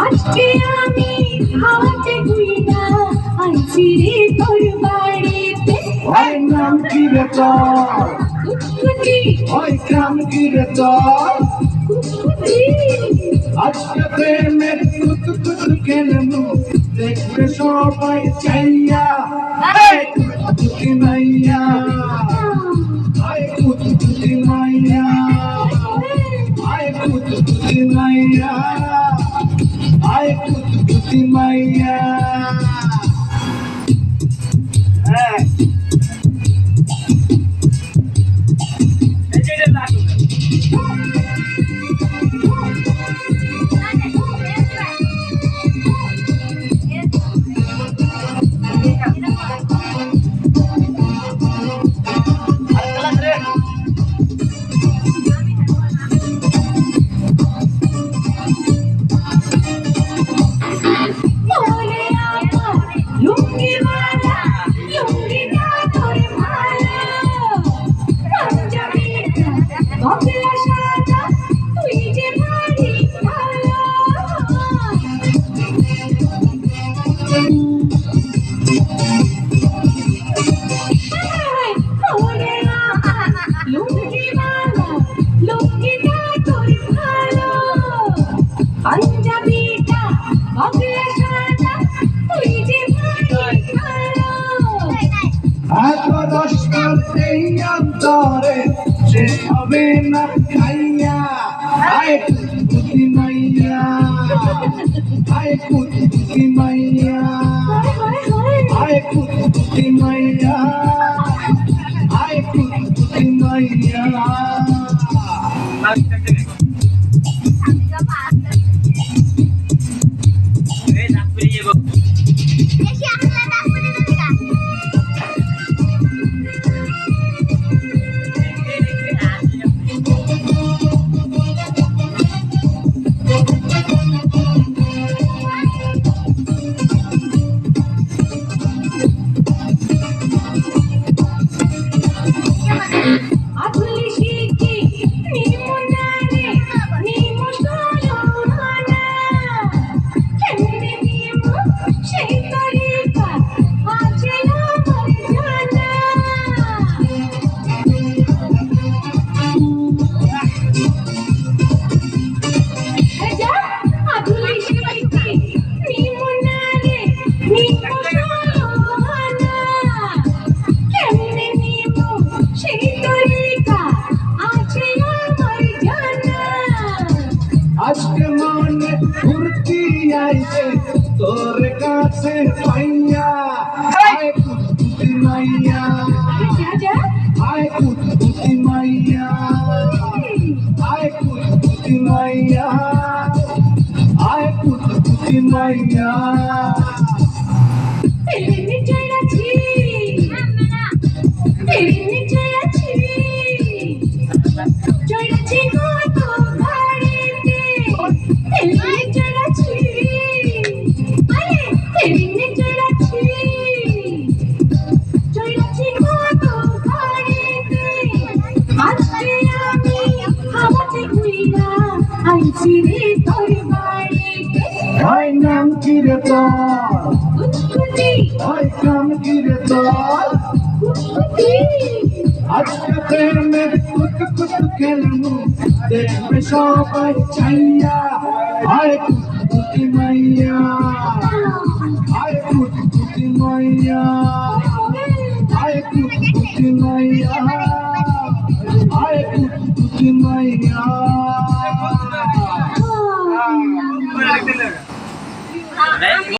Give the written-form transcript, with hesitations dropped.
আজকে আমি হাওয়াতে ঘুইনা আইছি রে তোর বাড়িতে। ওই নাম কি রে তোর? কুটকুটি। ওই নাম কি রে তোর? কুটকুটি। আজকে প্রেমের কুটকুট খেলবো দেখবে সবাই চাইয়া। কুটকুটি মাইয়া, কুটকুটি মাইয়া, কুটকুটি মাইয়া, কুটকুটি মাইয়া। এত দশটার এই অন্তরে সে হবে না খাইয়া। আয় কুটকুটি মাইয়া, আয় কুটকুটি মাইয়া, আয় কুটকুটি মাইয়া, আয় কুটকুটি মাইয়া। আজকে মনে ফুর্তি আইছে তোর কাছে পাইয়া। আয় কুটকুটি মাইয়া, আয় কুটকুটি মাইয়া, আয় কুটকুটি মাইয়া, আয় কুটকুটি মাইয়া। ওই নাম কি রে তোর? ওই নাম কি রে তোর? আজকে প্রেমের কুটকুট খেলবো দেখবে সবাই চাইয়া। আয় কুটকুটি মাইয়া, আয় কুটকুটি মাইয়া, আয় কুটকুটি মাইয়া।